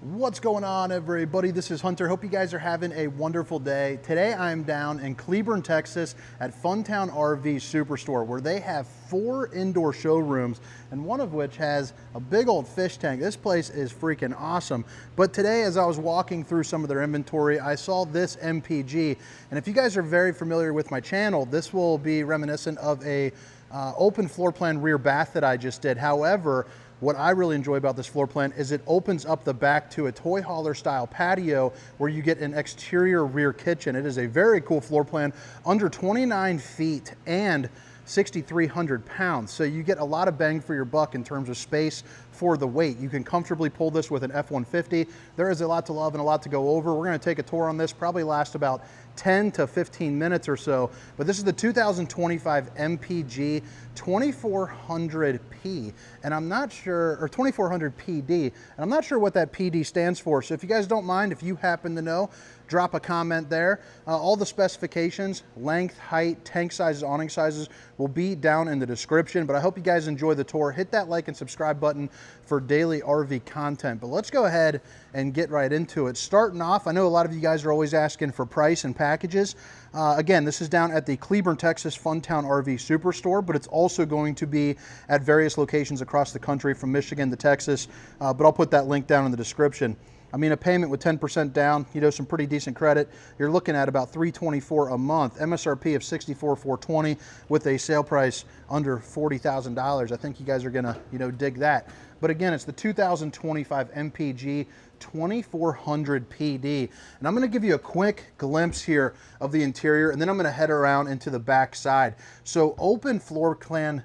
What's going on, everybody? This is Hunter. Hope you guys are having a wonderful day. Today I'm down in Cleburne, Texas at Funtown RV Superstore, where they have 4 indoor showrooms, and one of which has a big old fish tank. This place is freaking awesome. But today, as I was walking through some of their inventory, I saw this MPG, and if you guys are very familiar with my channel, this will be reminiscent of a open floor plan rear bath that I just did. However, what I really enjoy about this floor plan is it opens up the back to a toy hauler style patio where you get an exterior rear kitchen. It is a very cool floor plan, under 29 feet and 6,300 pounds. So you get a lot of bang for your buck in terms of space for the weight. You can comfortably pull this with an F-150. There is a lot to love and a lot to go over. We're going to take a tour on this, probably last about 10 to 15 minutes or so. But this is the 2025 MPG 2400P, and I'm not sure, or 2400PD, and I'm not sure what that PD stands for. So if you guys don't mind, if you happen to know, drop a comment there. All the specifications, length, height, tank sizes, awning sizes will be down in the description. But I hope you guys enjoy the tour. Hit that like and subscribe button for daily RV content. But let's go ahead and get right into it. Starting off, I know a lot of you guys are always asking for price and packages. Again, this is down at the Cleburne, Texas Funtown RV Superstore, but it's also going to be at various locations across the country from Michigan to Texas. But I'll put that link down in the description. I mean, a payment with 10% down, you know, some pretty decent credit, you're looking at about $324 a month. MSRP of $64,420 with a sale price under $40,000. I think you guys are gonna, you know, dig that. But again, it's the 2025 MPG 2400PD. And I'm gonna give you a quick glimpse here of the interior, and then I'm gonna head around into the back side. So open floor plan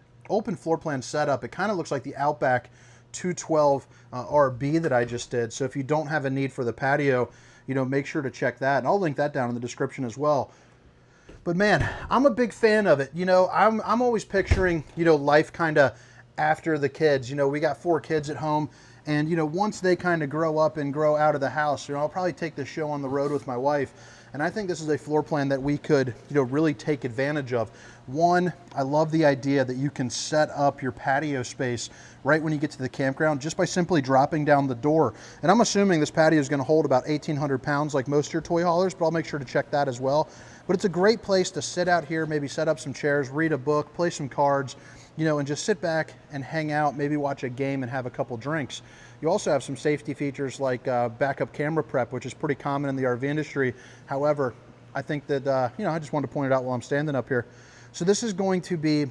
setup, it kind of looks like the Outback 212 RB that I just did. So if you don't have a need for the patio, you know, make sure to check that, and I'll link that down in the description as well. But man, I'm a big fan of it. You know, I'm always picturing, you know, life kind of after the kids. You know, we got 4 kids at home, and you know, once they kind of grow up and grow out of the house, you know, I'll probably take this show on the road with my wife. And I think this is a floor plan that we could, you know, really take advantage of. One, I love the idea that you can set up your patio space right when you get to the campground just by simply dropping down the door. And I'm assuming this patio is going to hold about 1,800 pounds like most of your toy haulers, but I'll make sure to check that as well. But it's a great place to sit out here, maybe set up some chairs, read a book, play some cards, you know, and just sit back and hang out, maybe watch a game and have a couple drinks. You also have some safety features like backup camera prep, which is pretty common in the RV industry. However, I think that, you know, I just wanted to point it out while I'm standing up here. So this is going to be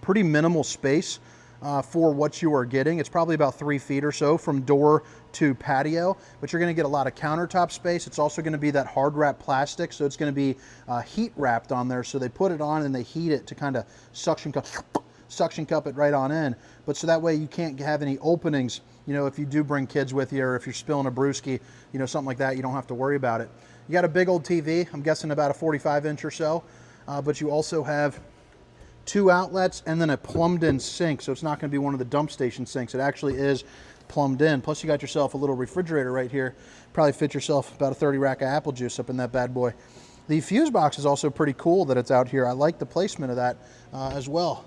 pretty minimal space for what you are getting. It's probably about 3 feet or so from door to patio, but you're going to get a lot of countertop space. It's also going to be that hard wrap plastic, so it's going to be heat wrapped on there. So they put it on and they heat it to kind of suction cup it right on in, but so that way you can't have any openings, you know, if you do bring kids with you, or if you're spilling a brewski, you know, something like that, you don't have to worry about it. You got a big old TV, I'm guessing about a 45-inch or so, but you also have 2 outlets and then a plumbed in sink, so it's not going to be one of the dump station sinks. It actually is plumbed in. Plus you got yourself a little refrigerator right here. Probably fit yourself about a 30 rack of apple juice up in that bad boy. The fuse box is also pretty cool that it's out here. I like the placement of that as well.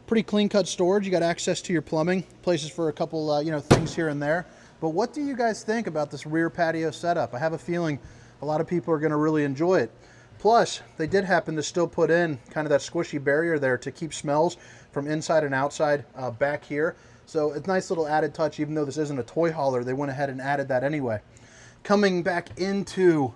Pretty clean cut storage. You got access to your plumbing, places for a couple you know, things here and there. But what do you guys think about this rear patio setup? I have a feeling a lot of people are going to really enjoy it. Plus, they did happen to still put in kind of that squishy barrier there to keep smells from inside and outside back here. So it's a nice little added touch. Even though this isn't a toy hauler, they went ahead and added that anyway. Coming back into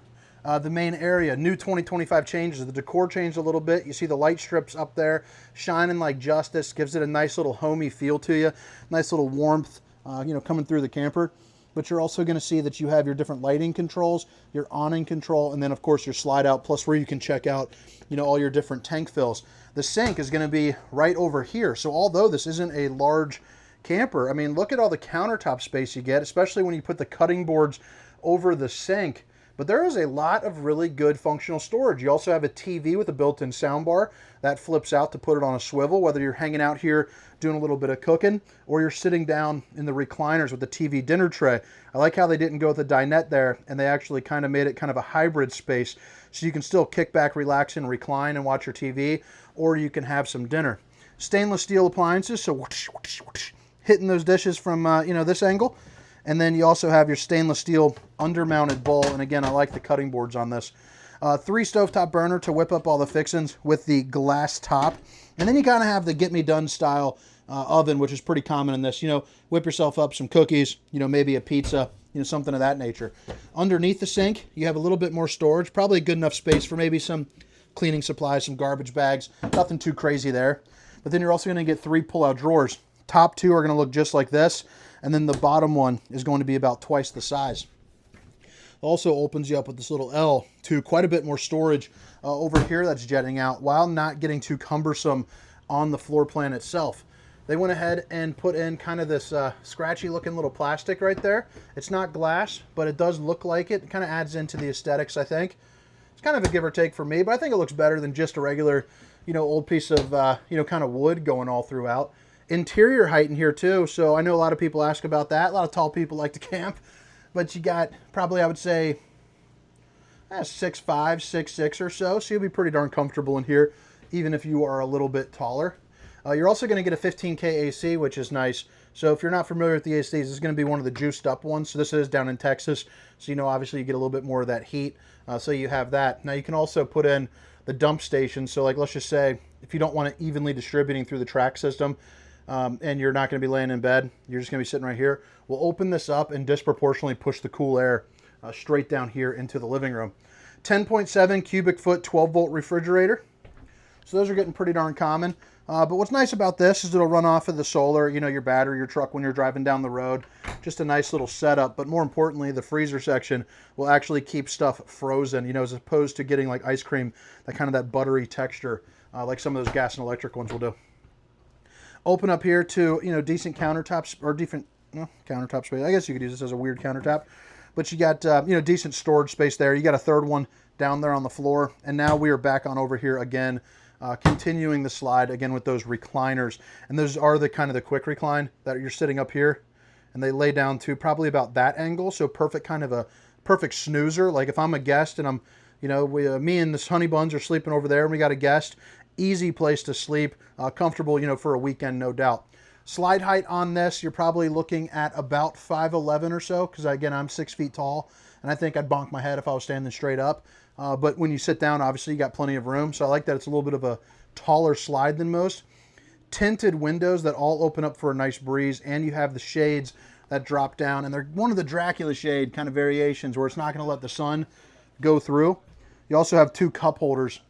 the main area, new 2025 changes. The decor changed a little bit. You see the light strips up there shining like justice. Gives it a nice little homey feel to you. Nice little warmth, you know, coming through the camper. But you're also going to see that you have your different lighting controls, your awning control, and then of course your slide out, plus where you can check out, you know, all your different tank fills. The sink is going to be right over here. So although this isn't a large camper, I mean, look at all the countertop space you get, especially when you put the cutting boards over the sink. But there is a lot of really good functional storage. You also have a TV with a built-in soundbar that flips out to put it on a swivel, whether you're hanging out here doing a little bit of cooking or you're sitting down in the recliners with the TV dinner tray. I like how they didn't go with the dinette there, and they actually kind of made it kind of a hybrid space, so you can still kick back, relax, and recline and watch your TV, or you can have some dinner. Stainless steel appliances, so hitting those dishes from you know, this angle. And then you also have your stainless steel undermounted bowl. And again, I like the cutting boards on this. 3 stovetop burner to whip up all the fixings with the glass top. And then you kind of have the get me done style oven, which is pretty common in this. You know, whip yourself up some cookies, you know, maybe a pizza, you know, something of that nature. Underneath the sink, you have a little bit more storage, probably a good enough space for maybe some cleaning supplies, some garbage bags, nothing too crazy there. But then you're also going to get 3 pull-out drawers. Top 2 are going to look just like this, and then the bottom one is going to be about twice the size. Also opens you up with this little L to quite a bit more storage over here that's jetting out while not getting too cumbersome on the floor plan itself. They went ahead and put in kind of this scratchy looking little plastic right there. It's not glass, but it does look like it. It kind of adds into the aesthetics, I think. It's kind of a give or take for me, but I think it looks better than just a regular, you know, old piece of, you know, kind of wood going all throughout. Interior height in here too, so I know a lot of people ask about that. A lot of tall people like to camp, but you got probably, I would say, 6'5", 6'6" or so you'll be pretty darn comfortable in here, even if you are a little bit taller. You're also going to get a 15K AC, which is nice. So if you're not familiar with the ACs, this is going to be one of the juiced up ones. So this is down in Texas, so you know, obviously you get a little bit more of that heat. So you have that. Now you can also put in the dump station. So like, let's just say if you don't want it evenly distributing through the track system, and you're not going to be laying in bed, you're just going to be sitting right here, we'll open this up and disproportionately push the cool air straight down here into the living room. 10.7 cubic foot 12 volt refrigerator. So those are getting pretty darn common. But what's nice about this is it'll run off of the solar, you know, your battery, your truck when you're driving down the road. Just a nice little setup. But more importantly, the freezer section will actually keep stuff frozen, you know, as opposed to getting like ice cream, that kind of that buttery texture, like some of those gas and electric ones will do. Open up here to, you know, decent countertops, or different, no, countertop space. I guess you could use this as a weird countertop. But you got, you know, decent storage space there. You got a third one down there on the floor. And now we are back on over here again. Continuing the slide again with those recliners, and those are the kind of the quick recline that you're sitting up here, and they lay down to probably about that angle, so perfect, kind of a perfect snoozer. Like if I'm a guest and I'm, you know, me and this honey buns are sleeping over there and we got a guest, easy place to sleep, comfortable, you know, for a weekend, no doubt. Slide height on this, you're probably looking at about 5'11" or so, because again, I'm 6 feet tall, and I think I'd bonk my head if I was standing straight up. But when you sit down, obviously you got plenty of room. So I like that it's a little bit of a taller slide than most. Tinted windows that all open up for a nice breeze, and you have the shades that drop down, and they're one of the Dracula shade kind of variations where it's not going to let the sun go through. You also have 2 cup holders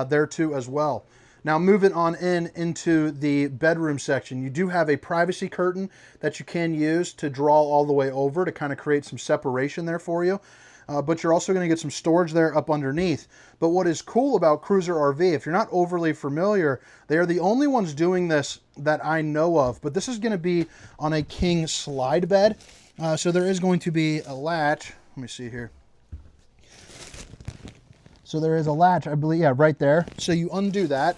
there too as well. Now moving on into the bedroom section, you do have a privacy curtain that you can use to draw all the way over to kind of create some separation there for you. But you're also going to get some storage there up underneath. But what is cool about Cruiser RV, if you're not overly familiar, they are the only ones doing this that I know of. But this is going to be on a king slide bed. So there is going to be a latch. Let me see here. So there is a latch, I believe, yeah, right there. So you undo that.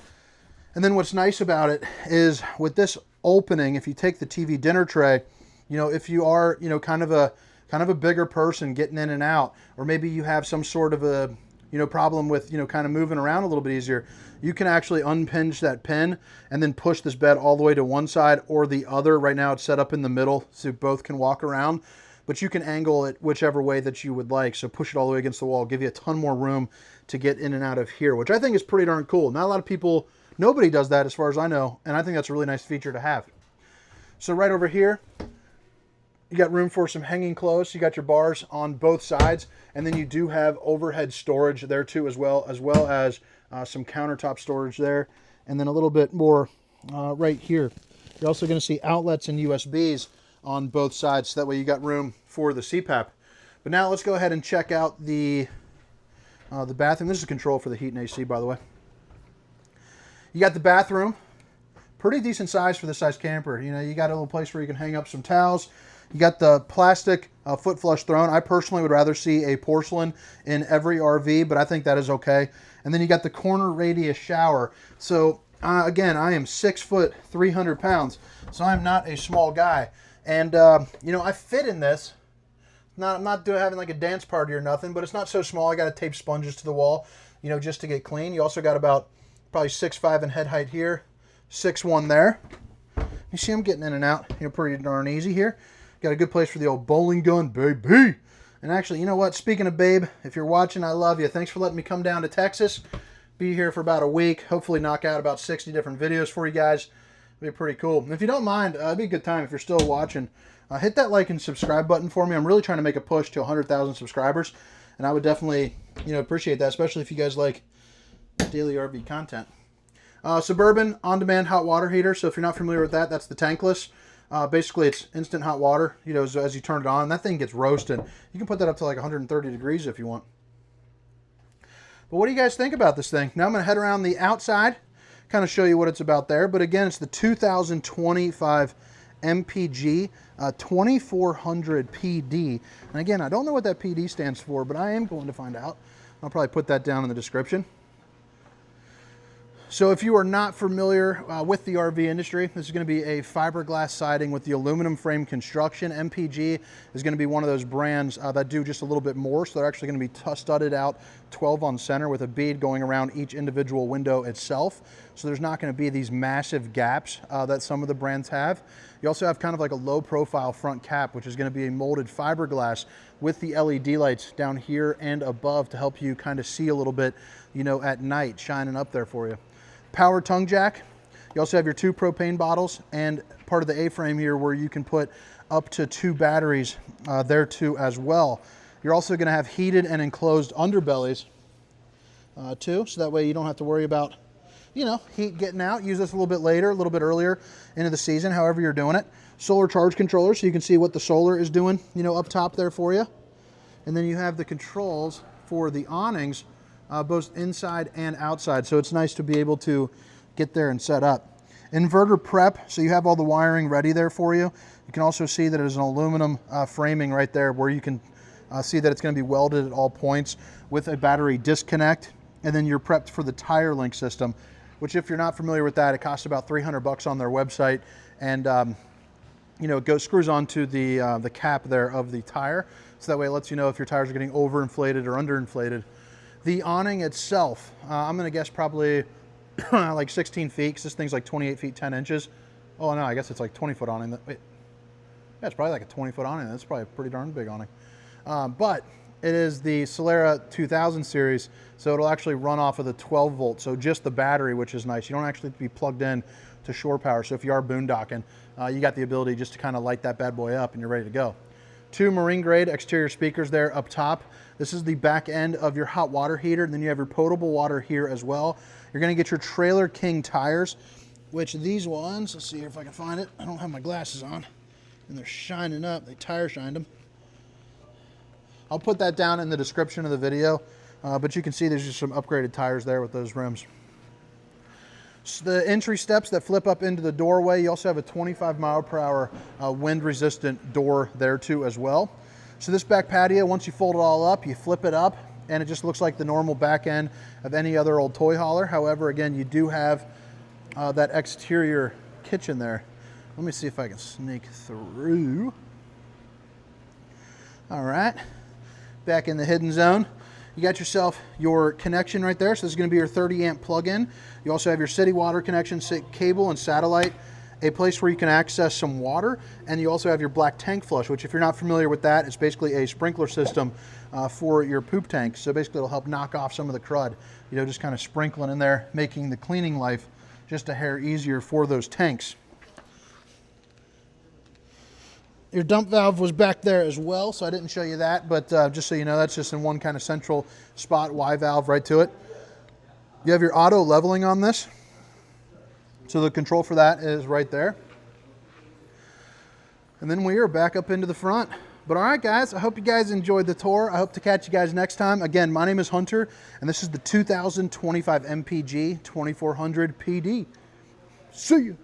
And then what's nice about it is with this opening, if you take the TV dinner tray, you know, if you are, you know, kind of a bigger person getting in and out, or maybe you have some sort of a, you know, problem with, you know, kind of moving around a little bit easier, you can actually unpinch that pin and then push this bed all the way to one side or the other. Right now it's set up in the middle so both can walk around, but you can angle it whichever way that you would like. So push it all the way against the wall, give you a ton more room to get in and out of here, which I think is pretty darn cool. Not a lot of people, nobody does that as far as I know, and I think that's a really nice feature to have. So right over here, you got room for some hanging clothes. You got your bars on both sides, and then you do have overhead storage there too, as well as some countertop storage there, and then a little bit more right here. You're also going to see outlets and USBs on both sides, so that way you got room for the CPAP. But now let's go ahead and check out the bathroom. This is a control for the heat and AC, by the way. You got the bathroom, pretty decent size for this size camper. You know, you got a little place where you can hang up some towels. You got the plastic foot flush throne. I personally would rather see a porcelain in every RV, but I think that is okay. And then you got the corner radius shower. So again, I am 6 foot, 300 pounds, so I'm not a small guy. And you know, I fit in this. I'm not having like a dance party or nothing, but it's not so small. I got to tape sponges to the wall, you know, just to get clean. You also got about probably 6'5" in head height here, 6'1" there. You see I'm getting in and out, you know, pretty darn easy here. Got a good place for the old bowling gun, baby. And actually, you know what? Speaking of babe, if you're watching, I love you. Thanks for letting me come down to Texas. Be here for about a week. Hopefully knock out about 60 different videos for you guys. It'd be pretty cool. And if you don't mind, it'd be a good time if you're still watching. Hit that like and subscribe button for me. I'm really trying to make a push to 100,000 subscribers. And I would definitely, appreciate that, especially if you guys like daily RV content. Suburban on-demand hot water heater. So if you're not familiar with that, that's the tankless. Basically, it's instant hot water, as you turn it on. That thing gets roasted. You can put that up to like 130 degrees if you want. But what do you guys think about this thing? Now I'm going to head around the outside, kind of show you what it's about there. But again, it's the 2025 MPG 2400PD. And again, I don't know what that PD stands for, but I am going to find out. I'll probably put that down in the description. So if you are not familiar with the RV industry, this is going to be a fiberglass siding with the aluminum frame construction. MPG is going to be one of those brands that do just a little bit more. So they're actually going to be studded out 12 on center with a bead going around each individual window itself. So there's not going to be these massive gaps that some of the brands have. You also have kind of like a low profile front cap, which is going to be a molded fiberglass with the LED lights down here and above to help you kind of see a little bit, at night, shining up there for you. Power tongue jack. You also have your 2 propane bottles and part of the A-frame here where you can put up to 2 batteries there too as well. You're also going to have heated and enclosed underbellies too, so that way you don't have to worry about, heat getting out. Use this a little bit later, a little bit earlier into the season, however you're doing it. Solar charge controller, so you can see what the solar is doing, up top there for you. And then you have the controls for the awnings, both inside and outside. So it's nice to be able to get there and set up. Inverter prep, so you have all the wiring ready there for you. You can also see that there's an aluminum framing right there where you can see that it's going to be welded at all points with a battery disconnect. And then you're prepped for the tire link system, which if you're not familiar with that, it costs about $300 on their website. And it screws onto the cap there of the tire. So that way it lets you know if your tires are getting overinflated or underinflated. The awning itself, I'm going to guess probably like 16 feet, because this thing's like 28 feet, 10 inches. Oh, no, I guess it's like 20-foot awning. Wait. Yeah, it's probably like a 20-foot awning. That's probably a pretty darn big awning. But it is the Solera 2000 series, so it'll actually run off of the 12 volt, so just the battery, which is nice. You don't actually have to be plugged in to shore power, so if you are boondocking, you got the ability just to kind of light that bad boy up and you're ready to go. 2 marine grade exterior speakers there up top. This is the back end of your hot water heater, and then you have your potable water here as well. You're going to get your Trailer King tires, which these ones, let's see if I can find it. I don't have my glasses on, and they're shining up. They tire shined them. I'll put that down in the description of the video, but you can see there's just some upgraded tires there with those rims. So the entry steps that flip up into the doorway, you also have a 25-mile-per-hour wind-resistant door there too as well. So this back patio, once you fold it all up, you flip it up, and it just looks like the normal back end of any other old toy hauler. However, again, you do have that exterior kitchen there. Let me see if I can sneak through. All right, back in the hidden zone. You got yourself your connection right there. So this is going to be your 30-amp plug-in. You also have your city water connection, cable and satellite, a place where you can access some water, and you also have your black tank flush, which if you're not familiar with that, it's basically a sprinkler system for your poop tank. So basically it'll help knock off some of the crud, just kind of sprinkling in there, making the cleaning life just a hair easier for those tanks. Your dump valve was back there as well, so I didn't show you that, but just so you know, that's just in one kind of central spot, Y valve right to it. You have your auto leveling on this. So the control for that is right there. And then we are back up into the front. But all right, guys, I hope you guys enjoyed the tour. I hope to catch you guys next time. Again, my name is Hunter, and this is the 2025 MPG 2400PD. See you.